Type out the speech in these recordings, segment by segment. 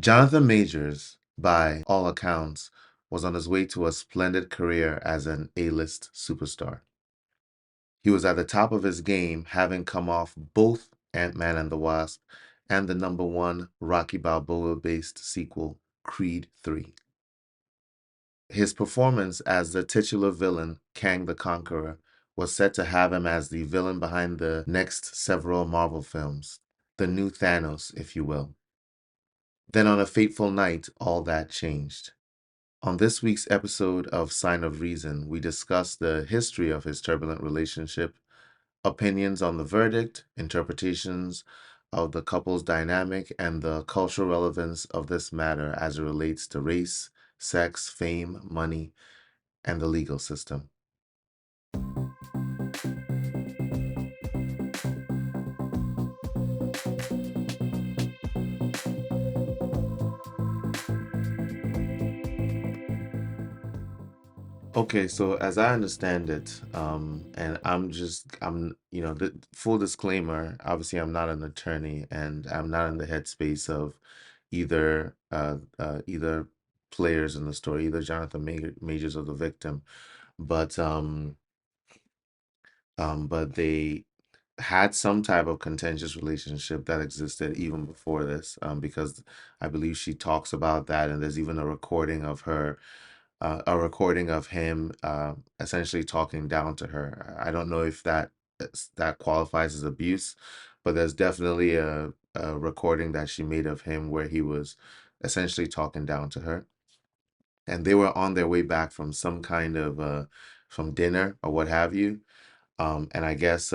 Jonathan Majors, by all accounts, was on his way to a splendid career as an A-list superstar. He was at the top of his game, having come off both Ant-Man and the Wasp and the #1 Rocky Balboa-based sequel, Creed 3. His performance as the titular villain, Kang the Conqueror, was set to have him as the villain behind the next several Marvel films, the new Thanos, if you will. Then on a fateful night, all that changed. On this week's episode of Sine of Reason, we discuss the history of his turbulent relationship, opinions on the verdict, interpretations of the couple's dynamic, and the cultural relevance of this matter as it relates to race, sex, fame, money, and the legal system. Okay, so as I understand it, and the full disclaimer, obviously I'm not an attorney and I'm not in the headspace of either players in the story, either Jonathan Majors or the victim, but but they had some type of contentious relationship that existed even before this, because I believe she talks about that, and there's even a recording of him essentially talking down to her. I don't know if that qualifies as abuse, but there's definitely a recording that she made of him where he was essentially talking down to her. And they were on their way back from some kind of from dinner or what have you. And I guess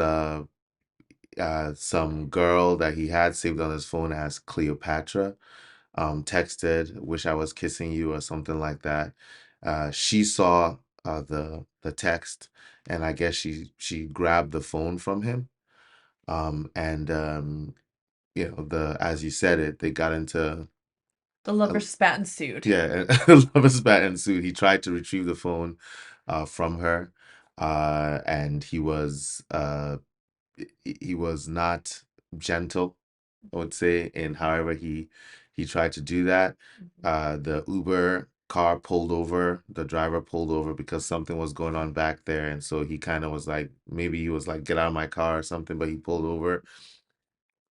some girl that he had saved on his phone as Cleopatra texted, "Wish I was kissing you," or something like that. She saw the text, and I guess she grabbed the phone from him. And the as you said it, they got into The a, lovers spat and sued. yeah, lover's bat ensued. He tried to retrieve the phone from her, and he was not gentle, I would say, in however he tried to do that. The Uber car pulled over, the driver pulled over because something was going on back there, and so he kind of was like, maybe he was like, "Get out of my car" or something, but he pulled over.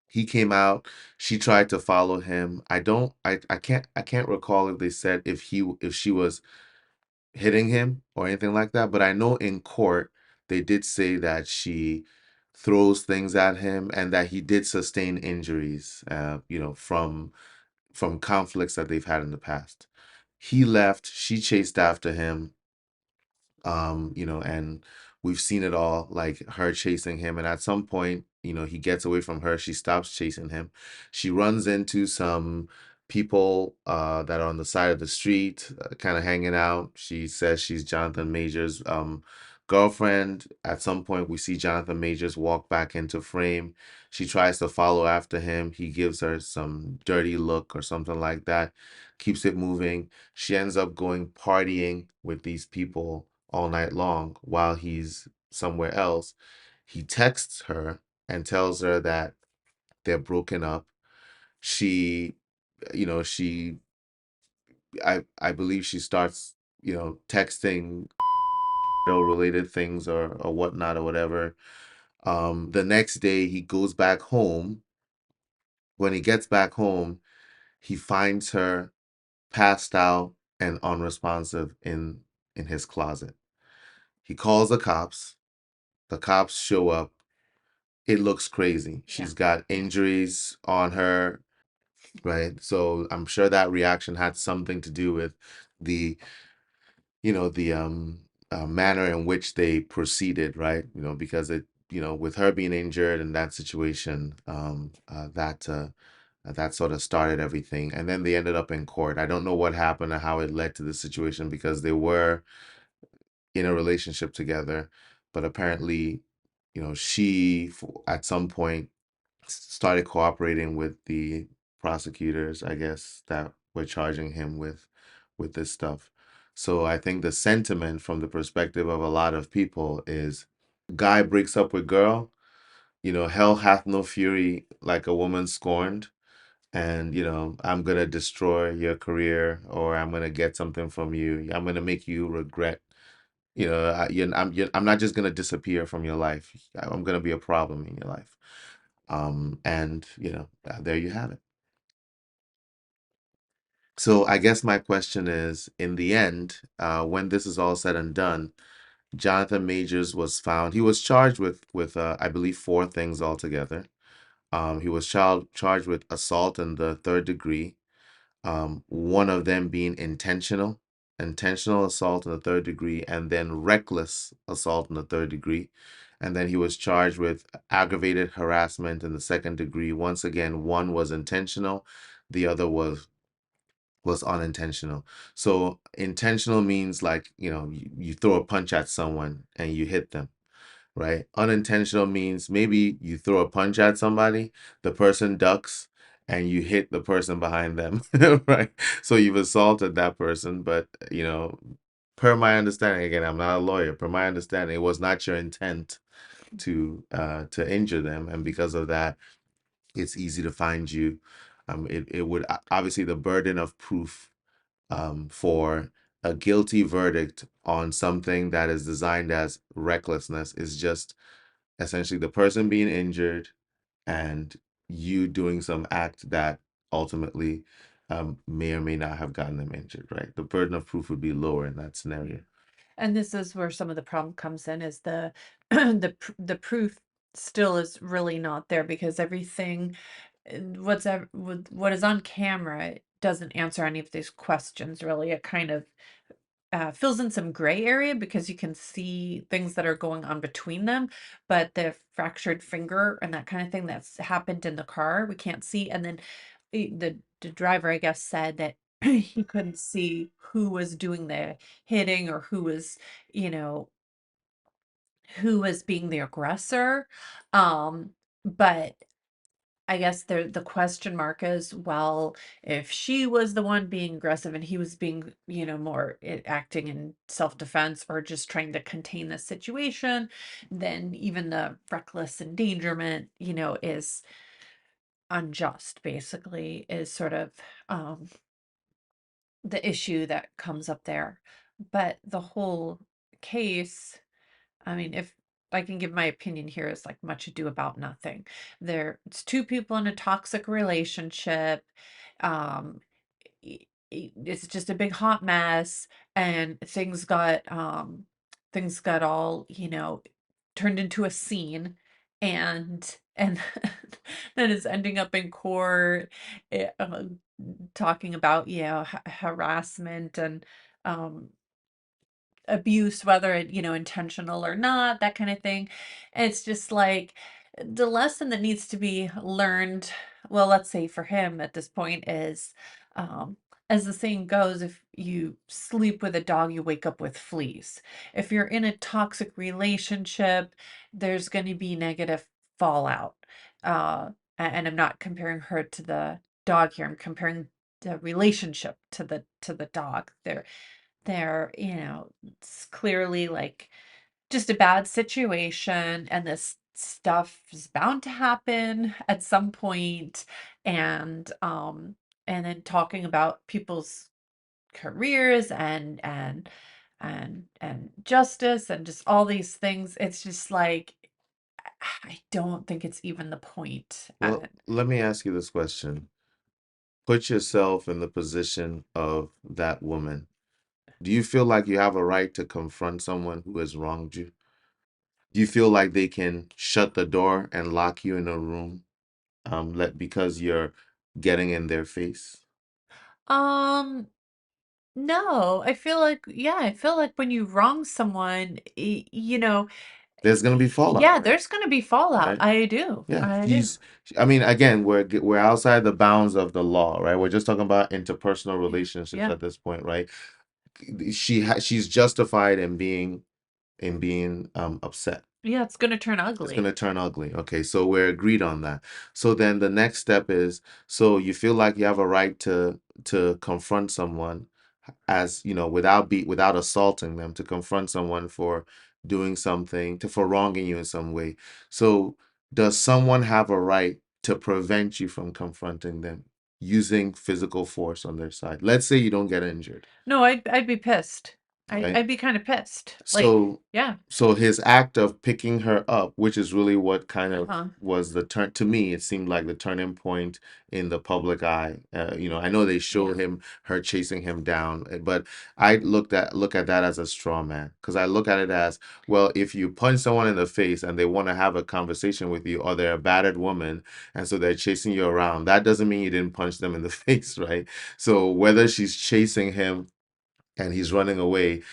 He came out. She tried to follow him. I can't recall if they said if she was hitting him or anything like that, but I know in court they did say that she throws things at him and that he did sustain injuries, from conflicts that they've had in the past. He left, she chased after him, and we've seen it all, like her chasing him, and at some point, he gets away from her, she stops chasing him, she runs into some people that are on the side of the street, kind of hanging out. She says she's Jonathan Majors girlfriend. At some point we see Jonathan Majors walk back into frame. She tries to follow after him. He gives her some dirty look or something like that, keeps it moving. She ends up going partying with these people all night long while he's somewhere else. He texts her and tells her that they're broken up. She, she, I believe she starts, texting related things or whatnot or whatever. The next day he goes back home. When he gets back home, he finds her passed out and unresponsive in his closet. He calls the cops. The cops show up. It looks crazy. Yeah. She's got injuries on her, right? So I'm sure that reaction had something to do with the, the manner in which they proceeded, right? Because with her being injured in that situation, that sort of started everything. And then they ended up in court. I don't know what happened or how it led to this situation because they were in a relationship together, but apparently, at some point started cooperating with the prosecutors, I guess, that were charging him with this stuff. So I think the sentiment from the perspective of a lot of people is guy breaks up with girl, hell hath no fury like a woman scorned. and I'm gonna destroy your career, or I'm gonna get something from you. I'm gonna make you regret. I'm not just gonna disappear from your life. I'm gonna be a problem in your life. And there you have it. So I guess my question is, in the end, when this is all said and done, Jonathan Majors was found. He was charged with I believe four things altogether. He was charged with assault in the third degree. One of them being intentional assault in the third degree, and then reckless assault in the third degree. And then he was charged with aggravated harassment in the second degree. Once again, one was intentional, the other was unintentional. So intentional means like, you throw a punch at someone and you hit them, right? Unintentional means maybe you throw a punch at somebody, the person ducks, and you hit the person behind them, right? So you've assaulted that person, but per my understanding, again, I'm not a lawyer. Per my understanding, it was not your intent to injure them, and because of that, it's easy to find you. It would obviously, the burden of proof for a guilty verdict on something that is designed as recklessness is just essentially the person being injured and you doing some act that ultimately may or may not have gotten them injured, right? The burden of proof would be lower in that scenario. And this is where some of the problem comes in, is the the proof still is really not there, because everything what is on camera doesn't answer any of these questions really. It kind of fills in some gray area because you can see things that are going on between them, but the fractured finger and that kind of thing that's happened in the car, we can't see. And then the driver, I guess, said that he couldn't see who was doing the hitting, or you know, who was being the aggressor. But I guess the question mark is, well, if she was the one being aggressive and he was being, more acting in self-defense or just trying to contain the situation, then even the reckless endangerment, is unjust, basically, is sort of the issue that comes up there. But the whole case, I mean, if I can give my opinion here, is like much ado about nothing. It's two people in a toxic relationship. Um, it's just a big hot mess, and things got all, turned into a scene, and then it's ending up in court, eh, uh, talking about, harassment and um abuse, whether it, intentional or not, that kind of thing. It's just like the lesson that needs to be learned, well, let's say for him at this point, is um, as the saying goes, if you sleep with a dog, you wake up with fleas. If you're in a toxic relationship, there's going to be negative fallout. Uh, and I'm not comparing her to the dog here. I'm comparing the relationship to the dog. They're, it's clearly like just a bad situation, and this stuff is bound to happen at some point. And then talking about people's careers and justice and just all these things. It's just like, I don't think it's even the point. Well, let me ask you this question. Put yourself in the position of that woman. Do you feel like you have a right to confront someone who has wronged you? Do you feel like they can shut the door and lock you in a room, because you're getting in their face? Um, no, I feel like, yeah, I feel like when you wrong someone, There's gonna be fallout, yeah, right? there's gonna be fallout. Right? I do. Yeah. I do. I mean, again, we're outside the bounds of the law, right? We're just talking about interpersonal Yeah. relationships Yeah. at this point, right? She's justified in being upset. Yeah, it's gonna turn It's going ugly. to turn ugly. Okay, so we're agreed on that. So then the next step is, so you feel like you have a right to confront someone, as without assaulting them, to confront someone for doing something, for wronging you in some way. So does someone have a right to prevent you from confronting them? using physical force on their side. Let's say you don't get injured, No, I'd be pissed. right? I'd be kind of pissed. Like, So yeah, so his act of picking her up, which is really what kind of uh-huh, was the turn to me, it seemed like the turning point in the public eye. I know they show yeah. him her chasing him down, but I look at that as a straw man because I look at it as, well, if you punch someone in the face and they want to have a conversation with you, or they're a battered woman and so they're chasing you around, that doesn't mean you didn't punch them in the face, right? So whether she's chasing him and he's running away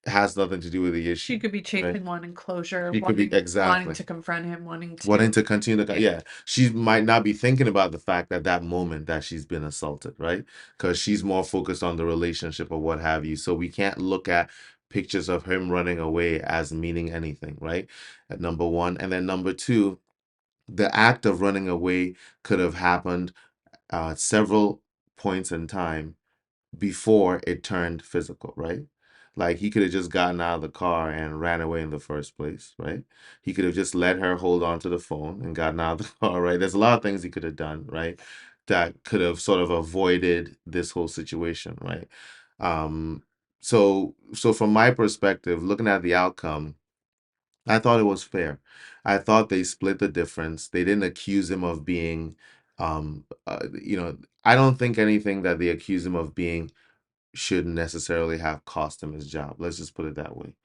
has nothing to do with the She issue, could be right? chasing one enclosure, She could be wanting exactly to confront him, wanting wanting to, to continue the, yeah. yeah. She might not be thinking about the fact at that moment that she's been assaulted, right? Because she's more focused on the relationship or what have you. So we can't look at pictures of him running away as meaning anything, right? At number one, and then number two, the act of running away could have happened several points in time before it turned physical, right? Like he could have just gotten out of the car and ran away in the first place, right? He could have just let her hold on to the phone and gotten out of the car, right? There's a lot of things he could have done, right? That could have sort of avoided this whole situation, right? Um, so from my perspective, looking at the outcome, I thought it was fair. I thought they split the difference. They didn't accuse him of being, I don't think anything that they accuse him of being shouldn't necessarily have cost him his job. Let's just put it that way.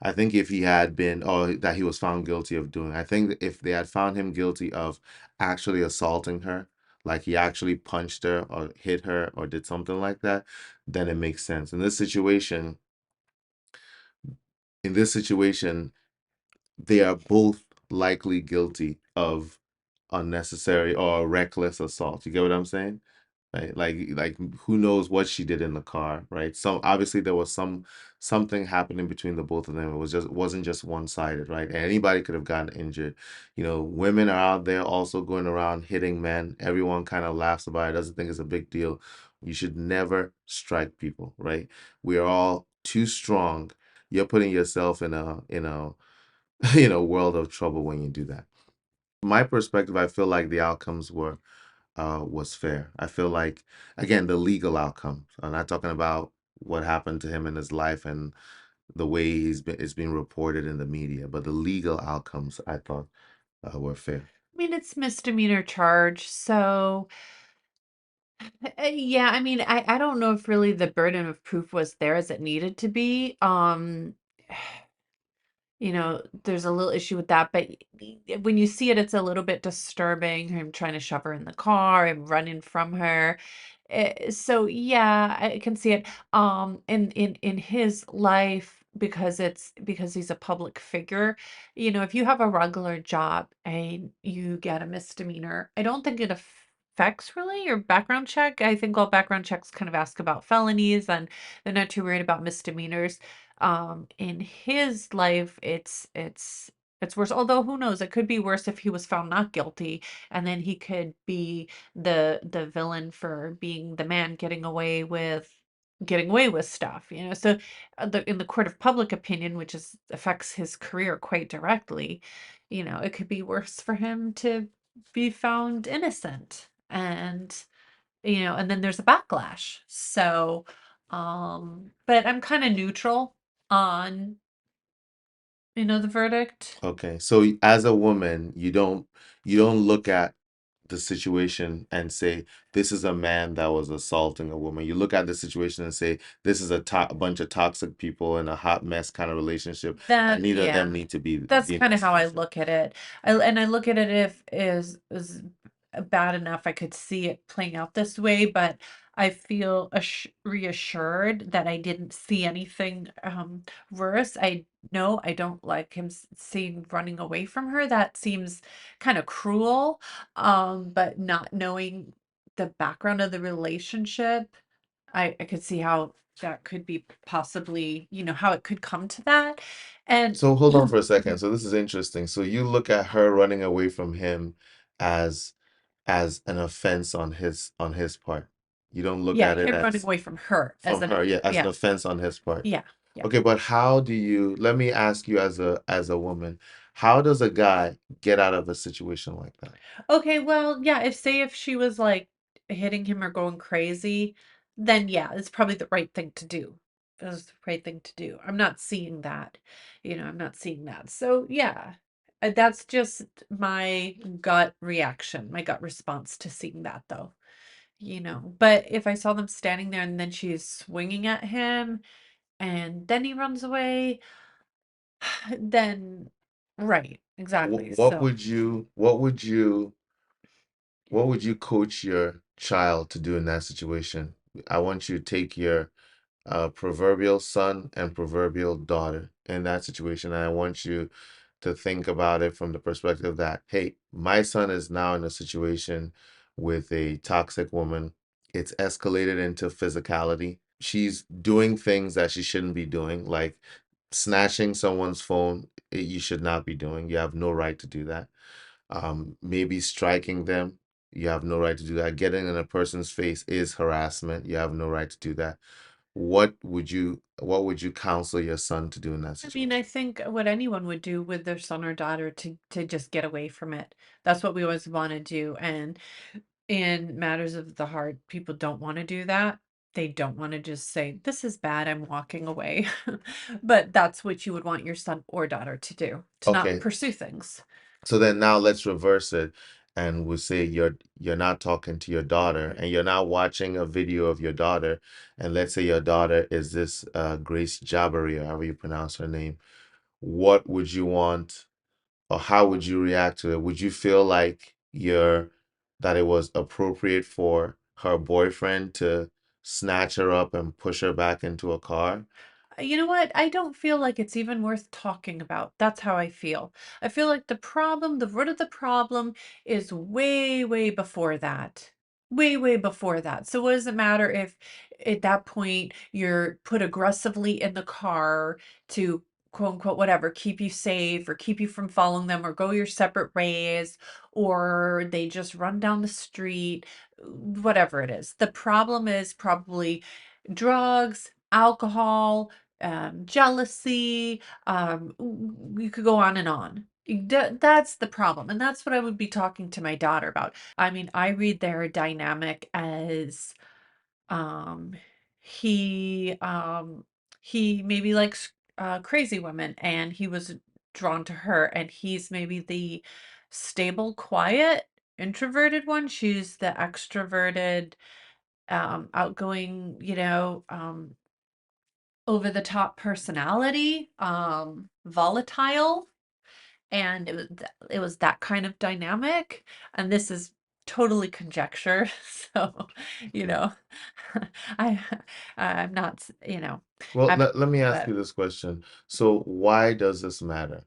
I think if he had been, or that he was found guilty of doing, I think that if they had found him guilty of actually assaulting her, like he actually punched her or hit her or did something like that, then it makes sense. In this situation, they are both likely guilty of unnecessary or reckless assault. You get what I'm saying? Right? Like who knows what she did in the car, right? So obviously there was something happening between the both of them. It wasn't just one-sided, right? And anybody could have gotten injured. Women are out there also going around hitting men. Everyone kind of laughs about it, doesn't think it's a big deal. You should never strike people, right? We are all too strong. You're putting yourself in a world of trouble when you do that. From my perspective, I feel like the outcomes was fair. I feel like, again, the legal outcome. I'm not talking about what happened to him in his life and the way it's been reported in the media, but the legal outcomes I thought were fair. I mean, it's misdemeanor charge, so yeah, I mean, I don't know if really the burden of proof was there as it needed to be. There's a little issue with that, but when you see it, it's a little bit disturbing. Him trying to shove her in the car and running from her. So yeah, I can see it. In his life, because he's a public figure. If you have a regular job and you get a misdemeanor, I don't think it affects really your background check. I think all background checks kind of ask about felonies, and they're not too worried about misdemeanors. In his life, it's worse, although who knows, it could be worse if he was found not guilty, and then he could be the villain for being the man getting away with stuff, so in the court of public opinion, which affects his career quite directly, it could be worse for him to be found innocent, and then there's a backlash. So, but I'm kind of neutral on, the verdict. Okay, so as a woman, you don't look at the situation and say this is a man that was assaulting a woman. You look at the situation and say this is a bunch of toxic people in a hot mess kind of relationship, and That neither of them yeah. need to be That's in kinda this how I situation. look at it. I look at it if is bad enough, I could see it playing out this way, but I feel reassured that I didn't see anything, worse. I know I don't like him seen running away from her. That seems kinda cruel, but not knowing the background of the relationship, I could see how that could be possibly, how it could come to that, and So hold on for a second. So this is interesting. So you look at her running away from him as as an offense on his part. You don't look yeah, at it him running as away from her as from an her, yeah, as an yeah, offense on his part. yeah, yeah. Okay, but how do you, let me ask you as a woman, how does a guy get out of a situation like that? Okay, well, yeah, if say if she was like hitting him or going crazy, then yeah, it's probably the right thing to do. That's the right thing to do. I'm not seeing that. I'm not seeing that. So yeah, that's just my gut reaction, my gut response to seeing that though. But if I saw them standing there and then she's swinging at him and then he runs away, then right, exactly. What So would you coach your child to do in that situation? I want you to take your proverbial son and proverbial daughter in that situation. And I want you to think about it from the perspective that, hey, my son is now in a situation with a toxic woman. It's escalated into physicality. She's doing things that she shouldn't be doing, like snatching someone's phone. You should not be doing. You have no right to do that. Maybe striking them. You have no right to do that. Getting in a person's face is harassment. You have no right to do that. What would you counsel your son to do in that I mean, I situation? think what anyone would do with their son or daughter to just get away from it. That's what we always want to do. And in matters of the heart, people don't want to do that. They don't want to just say, "This is bad, I'm walking away." But that's what you would want your son or daughter to do, to not Okay, pursue things. so then now let's reverse it, and we'll say you're not talking to your daughter, and you're not watching a video of your daughter, and let's say your daughter is this Grace Jabari, or however you pronounce her name. What would you want, or how would you react to it? Would you feel like that it was appropriate for her boyfriend to snatch her up and push her back into a car? You know what? I don't feel like it's even worth talking about. That's how I feel. I feel like the root of the problem is way, way before that. Way, way before that. So what does it matter if at that point you're put aggressively in the car to quote unquote whatever, keep you safe or keep you from following them or go your separate ways, or they just run down the street, whatever it is. The problem is probably drugs, alcohol, jealousy, you could go on and on. That's the problem. And that's what I would be talking to my daughter about. I mean, I read their dynamic as um he um he maybe likes crazy women and he was drawn to her and he's maybe the stable, quiet, introverted one. She's the extroverted, outgoing, over the top personality, volatile, and it was that kind of dynamic, and this is totally conjecture. So, you know, I I'm not, Well, I'm let me ask but you this question. So why does this matter?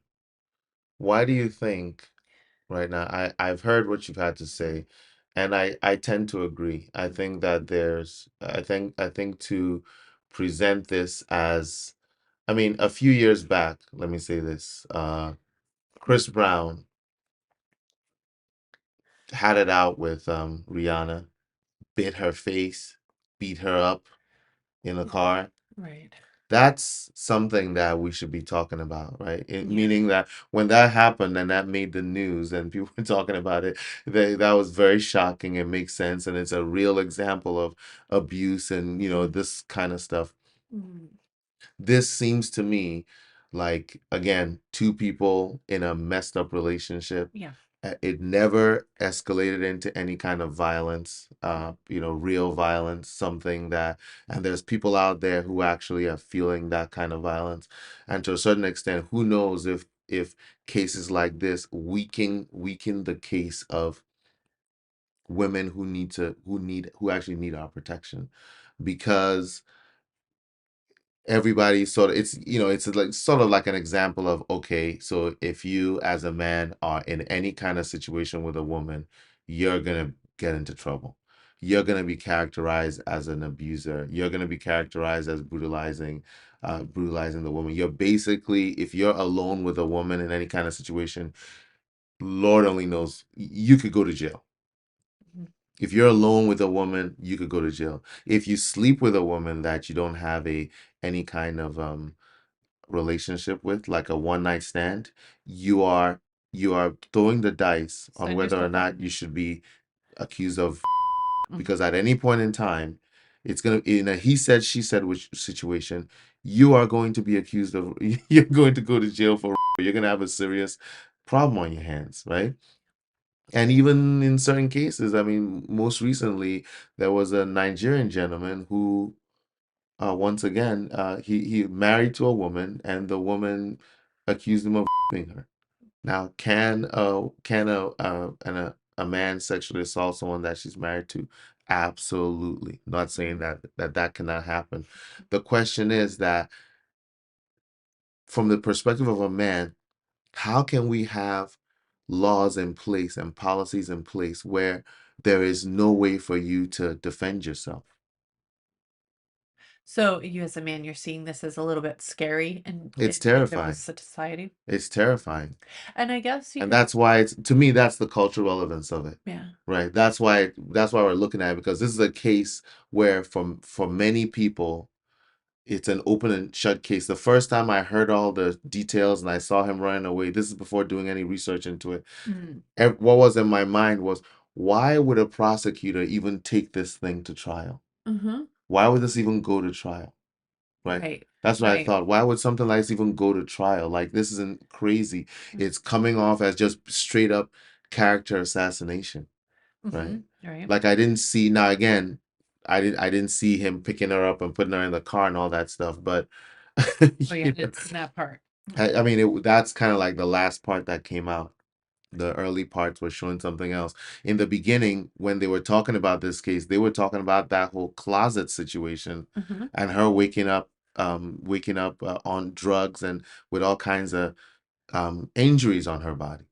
Why do you think right now? I've heard what you've had to say, and I tend to agree. I think that I think to present this as, I mean, a few years back, let me say this, Chris Brown had it out with Rihanna, bit her face, beat her up in a car. right. That's something that we should be talking about, right? Yeah. Meaning that when that happened and that made the news and people were talking about it, that was very shocking. It makes sense, and it's a real example of abuse and this kind of stuff. Mm, This seems to me like, again, two people in a messed up relationship. yeah. It never escalated into any kind of violence, real violence, something that, and there's people out there who actually are feeling that kind of violence. And to a certain extent, who knows if cases like this weaken the case of women who actually need our protection, because everybody sort of, it's like sort of like an example of, okay, so if you as a man are in any kind of situation with a woman, you're gonna get into trouble. You're gonna be characterized as an abuser. You're gonna be characterized as brutalizing the woman. You're basically, if you're alone with a woman in any kind of situation, Lord only knows, you could go to jail. Mhm. If you're alone with a woman, you could go to jail. If you sleep with a woman that you don't have any kind of relationship with, like a one night stand, you are throwing the dice on Sign whether or yourself up. not you should be accused of because at any point in time, it's gonna in a he said she said which situation, you are going to be accused of you're going to go to jail for you're gonna have a serious problem on your hands, right? And even in certain cases, I mean, most recently there was a Nigerian gentleman who once again he married to a woman and the woman accused him of her. Now, can a man sexually assault someone that she's married to? Absolutely. Not saying that cannot happen. The question is that from the perspective of a man, how can we have laws in place and policies in place where there is no way for you to defend yourself? So you as a man, you're seeing this as a little bit scary It's in the terrifying. society. It's terrifying. And I guess you And could, that's why it's to me that's the cultural relevance of it. yeah. Right. That's why we're looking at it because this is a case where from for many people it's an open and shut case. The first time I heard all the details and I saw him running away, this is before doing any research into it. Mm, What was in my mind was why would a prosecutor even take this thing to trial? mm-hmm. Why would this even go to trial? Right? Right. That's what I Right. thought. Why would something like this even go to trial? Like this isn't crazy. It's coming off as just straight up character assassination, Mm-hmm. right? Right. Like I didn't see now again, I didn't see him picking her up and putting her in the car and all that stuff, but Oh yeah, I you know, didn't see that part. I mean that's kind of like the last part that came out. The early parts were showing something else. In the beginning, when they were talking about this case, they were talking about that whole closet situation Mm-hmm. and her waking up on drugs and with all kinds of injuries on her body,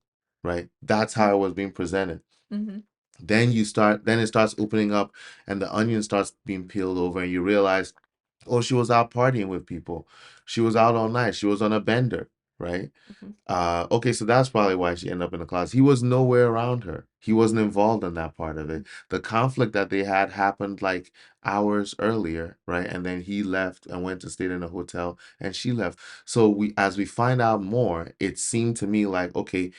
right? That's how it was being presented. Mm-hmm. Then it starts opening up and the onion starts being peeled over and you realize, oh, she was out partying with people. She was out all night. She was on a bender, right? Mm-hmm. Okay, so that's probably why she ended up in the closet. He was nowhere around her. He wasn't involved in that part of it. The conflict that they had happened like hours earlier, right? And then he left and went to stay in a hotel and she left. So as we find out more, it seemed to me like, okay,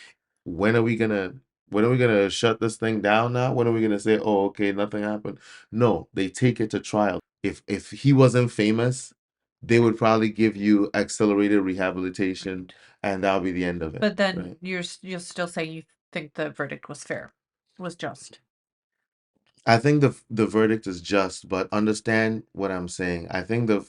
when are we gonna when are we gonna shut this thing down now? When are we gonna say, oh, okay, nothing happened? No, they take it to trial. If he wasn't famous, they would probably give you accelerated rehabilitation Right. and that'll be the end of it, But then right? you're still saying you think the verdict was fair, was just. I think the verdict is just, but understand what I'm saying. I think the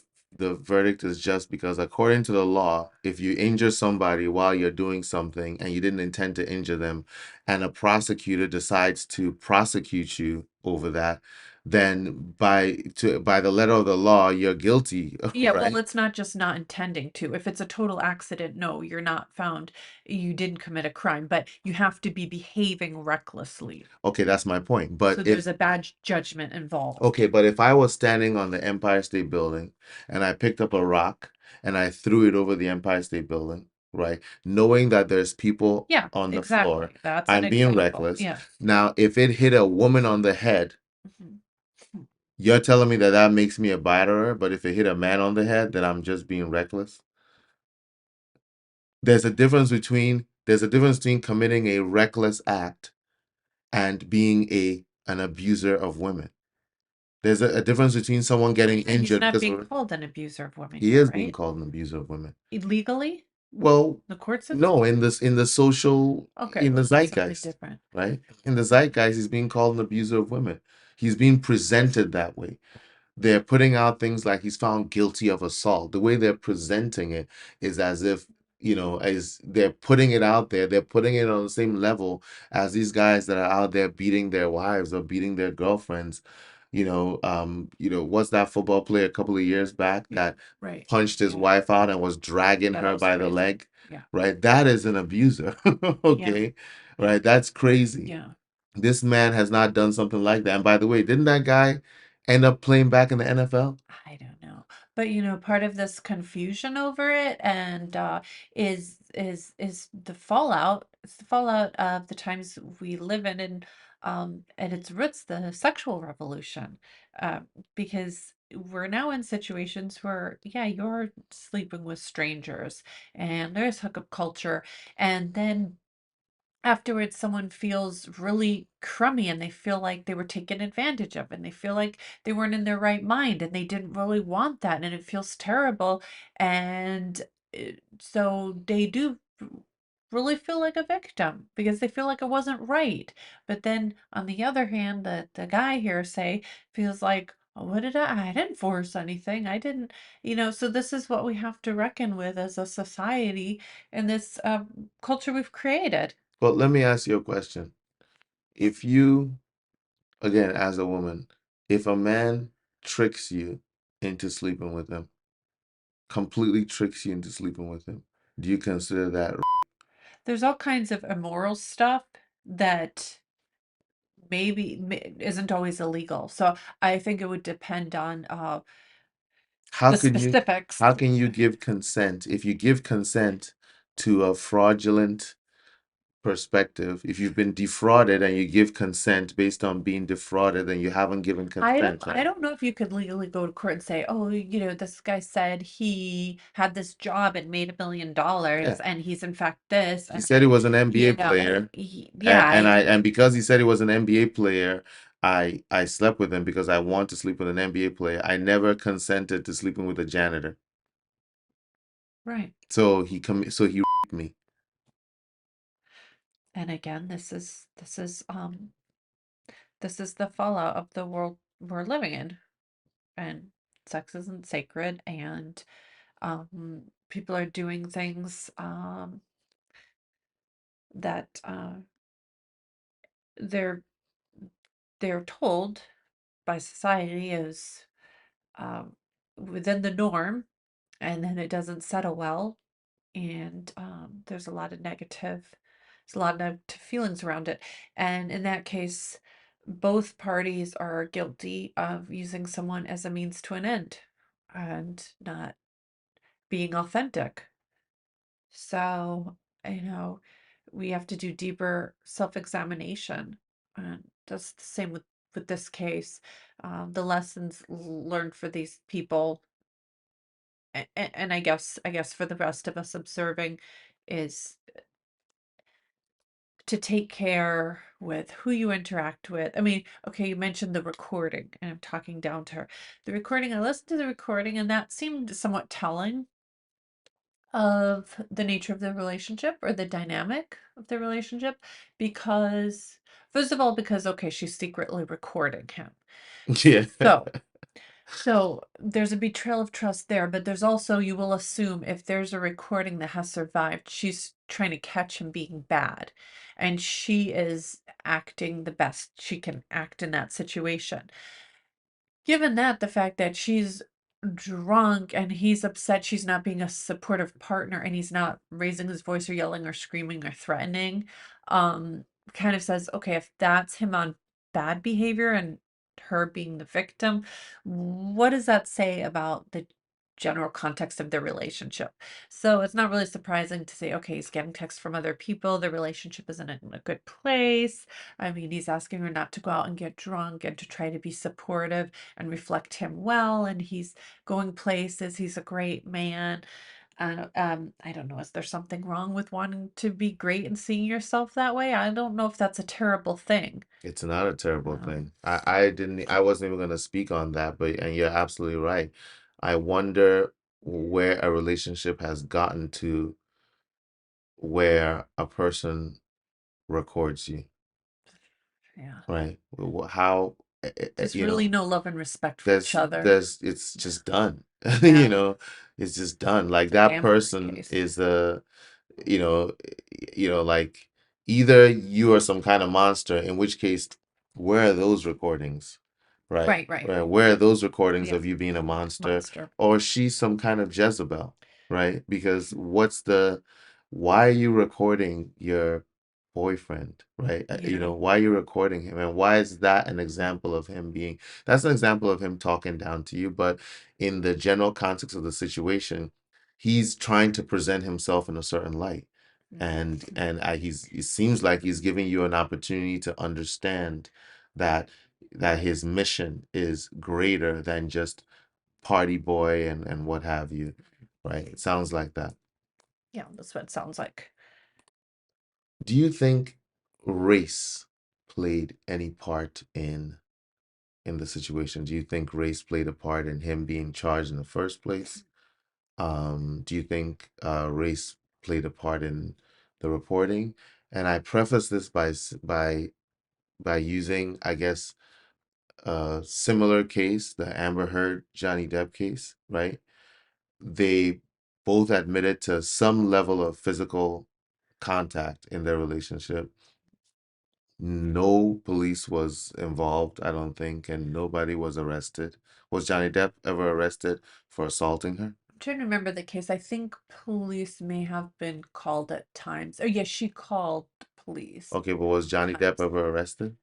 verdict is just because according to the law, if you injure somebody while you're doing something and you didn't intend to injure them, and a prosecutor decides to prosecute you over that, then by the letter of the law, you're guilty, Yeah, well, right? it's not just not intending to. If it's a total accident, no, you're not found. You didn't commit a crime, but you have to be behaving recklessly. Okay, that's my point. So there's a bad judgment involved. Okay, but if I was standing on the Empire State Building and I picked up a rock and I threw it over the Empire State Building, right? Knowing that there's people Yeah, on the floor, exactly. That's an I'm being example. reckless. Yes. Now, if it hit a woman on the head, Mhm. you're telling me that that makes me a batterer, but if it hit a man on the head, then I'm just being reckless. There's a difference between committing a reckless act and being an abuser of women. There's a difference between someone getting And he's injured not because being of called an abuser of women he yet, is being right? called an abuser of women. Illegally? Well, The court system? no, in the social Okay, in the well, that's something zeitgeist, different. right? In the zeitgeist, he's being called an abuser of women. He's being presented that way. They're putting out things like he's found guilty of assault. The way they're presenting it is as if, as they're putting it out there, they're putting it on the same level as these guys that are out there beating their wives or beating their girlfriends. What's that football player a couple of years back Yeah, that right. punched his Yeah, wife out and was dragging yeah, that her was by the crazy. leg, Yeah, right? That is an abuser. yeah, Okay. Right. That's crazy. yeah. This man has not done something like that. And by the way, didn't that guy end up playing back in the NFL? I don't know. But part of this confusion over it and is the fallout. It's the fallout of the times we live in and at its roots the sexual revolution. Because we're now in situations where yeah, you're sleeping with strangers and there's hookup culture and then afterwards someone feels really crummy and they feel like they were taken advantage of and they feel like they weren't in their right mind and they didn't really want that and it feels terrible and so they do really feel like a victim because they feel like it wasn't right. But then on the other hand, the guy here say feels like, "Oh, what did I didn't force anything. I didn't, so this is what we have to reckon with as a society in this culture we've created. But let me ask you a question. If you, again, as a woman, if a man tricks you into sleeping with him, completely tricks you into sleeping with him, do you consider that? There's all kinds of immoral stuff that isn't always illegal. So I think it would depend on How the can you specifics. how can you give consent if you give consent to a fraudulent perspective? If you've been defrauded and you give consent based on being defrauded and you haven't given consent, I right? don't know if you could legally go to court and say, "Oh, this guy said he had this job and made $1 million Yeah. and he's in fact this," He and said he was an NBA player, yeah, and because he said he was an NBA player, I slept with him because I want to sleep with an NBA player. I never consented to sleeping with a janitor. right. So he raped me. And again, this is the fallout of the world we're living in. And sex isn't sacred and people are doing things that they're they're told by society is um, within the norm, and then it doesn't settle well, and there's a lot of negative feelings around it, and in that case, both parties are guilty of using someone as a means to an end, and not being authentic. So, you know, we have to do deeper self-examination. And that's the same with this case. The lessons learned for these people, and I guess for the rest of us observing, is to take care with who you interact with. I mean, okay, you mentioned the recording, and I'm talking down to her. The recording, I listened to the recording, and that seemed somewhat telling of the nature of the relationship or the dynamic of the relationship because first of all because okay she's secretly recording him Yeah. so there's a betrayal of trust there, but there's also you will assume if there's a recording that has survived she's trying to catch him being bad and she is acting the best she can act in that situation. Given that, the fact that she's drunk and he's upset she's not being a supportive partner and he's not raising his voice or yelling or screaming or threatening, um, kind of says, okay, if that's him on bad behavior and her being the victim, what does that say about the general context of the relationship? So it's not really surprising to say, okay, he's getting texts from other people, the relationship isn't in a good place. I mean, he's asking her not to go out and get drunk and to try to be supportive and reflect him well, and he's going places. He's a great man. I don't know. Is there something wrong with wanting to be great and seeing yourself that way? I don't know if that's a terrible thing. It's not a terrible Um, thing. I wasn't even gonna speak on that, but and you're absolutely right. I wonder where a relationship has gotten to where a person records you, yeah. right? How, There's really no love and respect for each other. there's it's just done. You No, know, it's just done. Like it's a that gambler's person case. is a, you know, like either you are some kind of monster, in which case, where are those recordings? Right? Right, right, Right. right. Where are those recordings Yeah, of you being a monster? monster. Or she's some kind of Jezebel, right? Because why are you recording your boyfriend, right? Yeah, Why are you recording him? And why is that an example of him being, that's an example of him talking down to you, but in the general context of the situation, he's trying to present himself in a certain light. It seems like he's giving you an opportunity to understand that his mission is greater than just party boy and what have you, right? It sounds like that. yeah. That's what it sounds like. Do you think race played any part in the situation? Do you think race played a part in him being charged in the first place? Do you think race played a part in the reporting? And I preface this by using, I guess, a similar case, the Amber Heard Johnny Depp case, right? They both admitted to some level of physical contact in their relationship. No police was involved, I don't think, and nobody was arrested. Was Johnny Depp ever arrested for assaulting her? I'm trying to remember the case. I think police may have been called at times. Oh, yes, she called police Okay, but was Johnny at Depp times. ever arrested?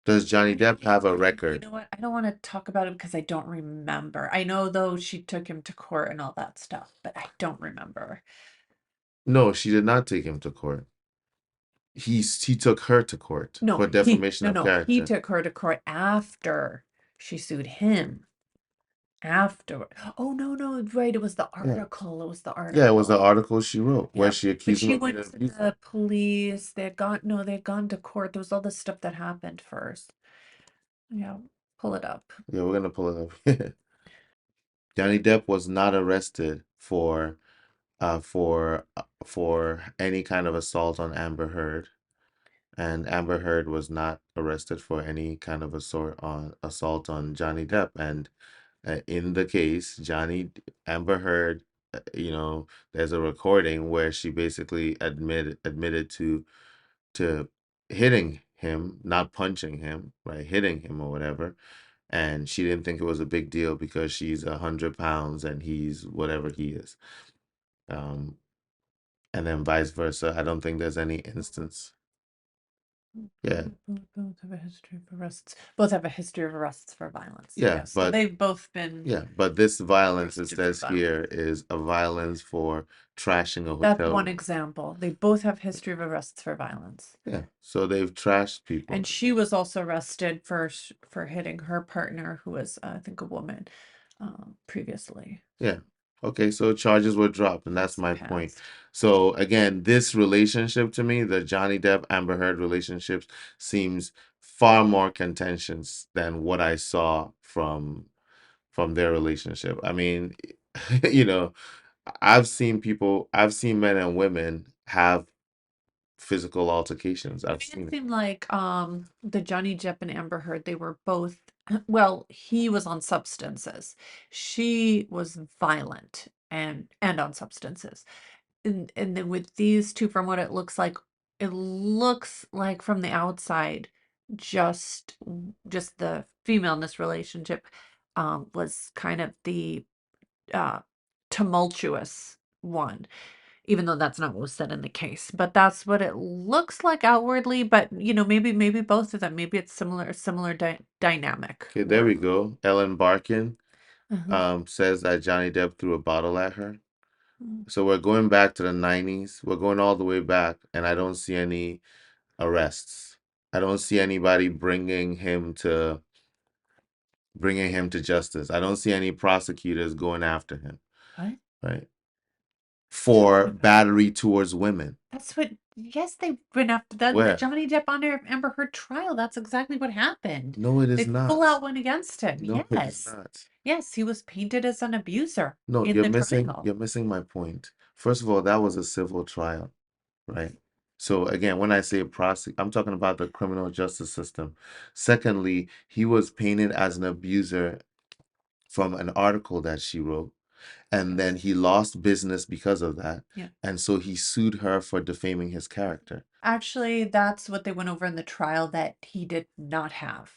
Does Johnny Depp have a You record? know what? I don't want to talk about it because I don't remember. I know though she took him to court and all that stuff, but I don't remember. No, she did not take him to court. He took her to court No, for defamation of he character. took her to court after she sued him. After. Oh no, right. It was the Yeah. article. It was the Yeah, it was the article. article she wrote where Yeah. she But accused him she of being went an to abuser. the police. They had gone to court. There was all this stuff that happened first. Yeah. Pull it up. Yeah, we're gonna pull it up. Johnny Depp was not arrested for any kind of assault on Amber Heard, and Amber Heard was not arrested for any kind of assault on Johnny Depp. And in the case, Amber Heard, there's a recording where she basically admitted to hitting him, not punching him, right? Hitting him or whatever. And she didn't think it was a big deal because she's 100 pounds and he's whatever he is. Um, and then vice versa. I don't think there's any instance. Yeah, Both have a history of arrests. Both have a history of arrests for violence. yeah, Yes. So but they've both been yeah, but this violence, it arrested for says violence. here, is a violence for trashing a That's hotel one room. example. They both have history of arrests for violence. Yeah, so they've trashed people. And she was also arrested for hitting her partner, who was, I think, a woman, previously. Yeah. Okay, so charges were dropped, and that's Yes, my point. passed. So again, this relationship to me, the Johnny Depp Amber Heard relationships, seems far more contentious than what I saw from their relationship. I mean, you know, I've seen men and women have physical altercations. To I've me, it seen it. seemed like the Johnny Depp and Amber Heard, they were both, well, he was on substances. She was violent and on substances. And then with these two, from what it looks like from the outside, just the female in this relationship was kind of the uh tumultuous one, even though that's not what was said in the case. But that's what it looks like outwardly. But maybe both of them, maybe it's similar dynamic Okay, there where we go. Ellen Barkin uh says that Johnny Depp threw a bottle at her. So we're going back to the 90s. We're going all the way back, and I don't see any arrests. I don't see anybody bringing him to justice. I don't see any prosecutors going after him, what? right? For battery towards women. That's what, yes, they went after that. The Where? Johnny Depp on Amber Heard trial. That's exactly what happened. No, it is They full not. out went against him. No, it is Yes. not. Yes, he was painted as an abuser No, in the trial. you're missing my point. First of all, that was a civil trial, right? So again, when I say I'm talking about the criminal justice system. Secondly, he was painted as an abuser from an article that she wrote, and then he lost business because of that. Yeah. And so he sued her for defaming his character. Actually, that's what they went over in the trial that he did not have.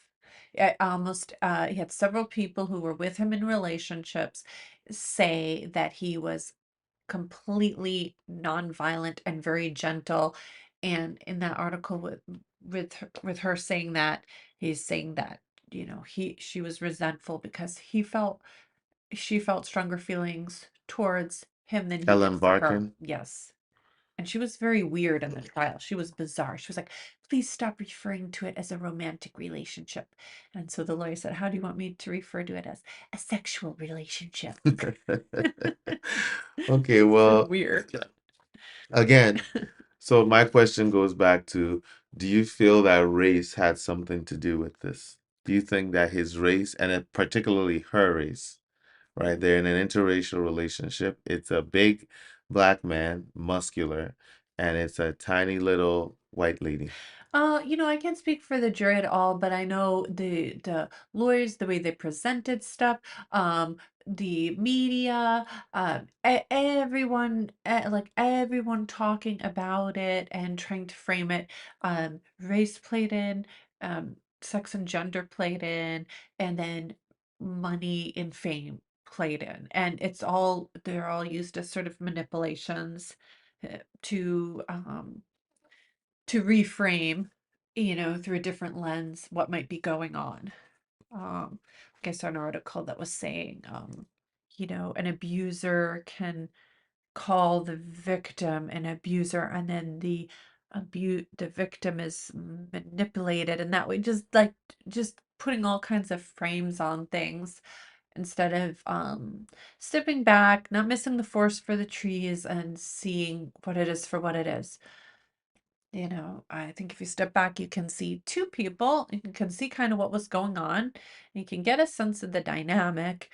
He had several people who were with him in relationships say that he was completely nonviolent and very gentle. And in that article with her saying that, he's saying that, she was resentful because she felt stronger feelings towards him than he did Ellen for her. Barkin. Yes. And she was very weird in the trial. She was bizarre. She was like, please stop referring to it as a romantic relationship. And so the lawyer said, how do you want me to refer to it as a sexual relationship? Okay, So well, weird. Again, so my question goes back to, do you feel that race had something to do with this? Do you think that his race, and particularly her race, right? They're in an interracial relationship. It's a big black man, muscular, and it's a tiny little white lady. I can't speak for the jury at all, but I know the lawyers, the way they presented stuff, the media, everyone, like everyone talking about it and trying to frame it. Race played in, sex and gender played in, and then money and fame played in, and they're all used as sort of manipulations to reframe, through a different lens, what might be going on. I saw an article that was saying, an abuser can call the victim an abuser, and then the victim is manipulated, and that way, just putting all kinds of frames on things instead of stepping back, not missing the forest for the trees, and seeing what it is for what it is. I think if you step back, you can see two people, you can see kind of what was going on, you can get a sense of the dynamic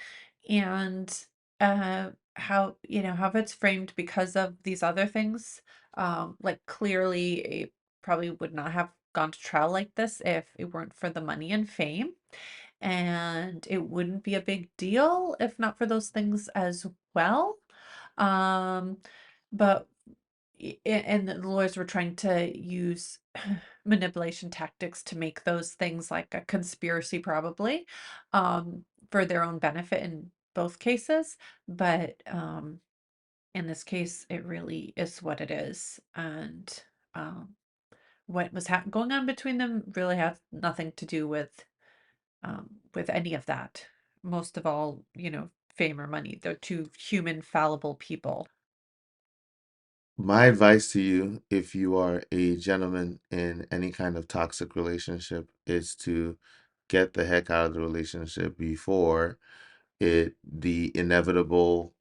and how it's framed because of these other things. Like clearly it probably would not have gone to trial like this if it weren't for the money and fame. And it wouldn't be a big deal if not for those things as well. Um, but and the lawyers were trying to use manipulation tactics to make those things like a conspiracy, probably, for their own benefit in both cases. But in this case, it really is what it is. And what was going on between them really has nothing to do with any of that. Most of all, fame or money. They're two human, fallible people. My advice to you, if you are a gentleman in any kind of toxic relationship, is to get the heck out of the relationship before the inevitable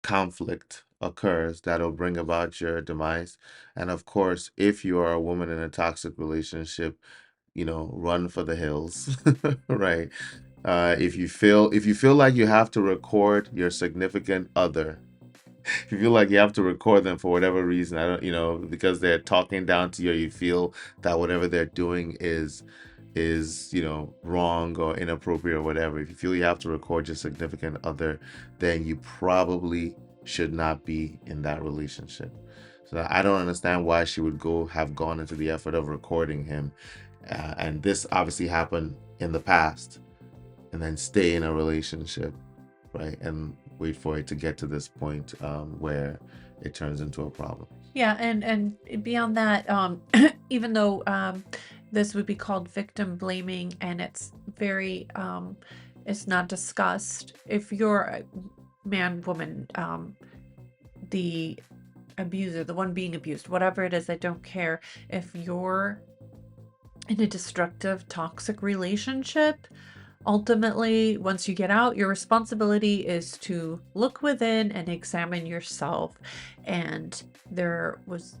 conflict occurs that'll bring about your demise. And of course, if you are a woman in a toxic relationship, run for the hills, right? If you feel like you have to record your significant other, if you feel like you have to record them for whatever reason, I don't, because they're talking down to you, or you feel that whatever they're doing is wrong or inappropriate or whatever. If you feel you have to record your significant other, then you probably should not be in that relationship. So I don't understand why she would have gone into the effort of recording him, and this obviously happened in the past, and then stay in a relationship, right, and wait for it to get to this point, where it turns into a problem. Yeah, and beyond that, even though this would be called victim blaming, and it's not discussed. If you're a man, woman, the abuser, the one being abused, whatever it is, I don't care. If you're in a destructive, toxic relationship, ultimately, once you get out, your responsibility is to look within and examine yourself. And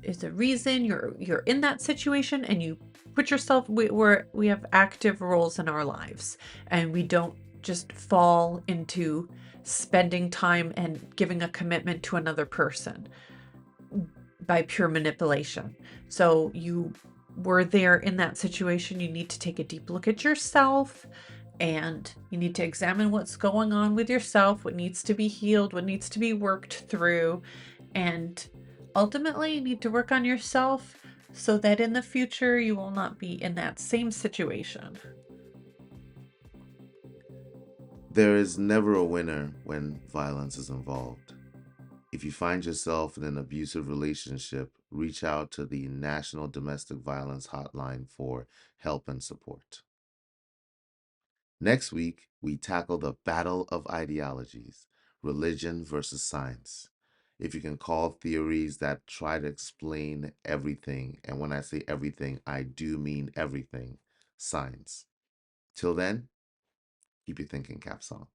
is a reason you're in that situation, and you put yourself. We have active roles in our lives, and we don't just fall into spending time and giving a commitment to another person by pure manipulation. So you were there in that situation. You need to take a deep look at yourself, and you need to examine what's going on with yourself, what needs to be healed, what needs to be worked through. And ultimately, you need to work on yourself so that in the future you will not be in that same situation. There is never a winner when violence is involved. If you find yourself in an abusive relationship, reach out to the National Domestic Violence Hotline for help and support. Next week, we tackle the battle of ideologies, religion versus science. If you can call theories that try to explain everything, and when I say everything, I do mean everything, science. Till then, keep your thinking caps on.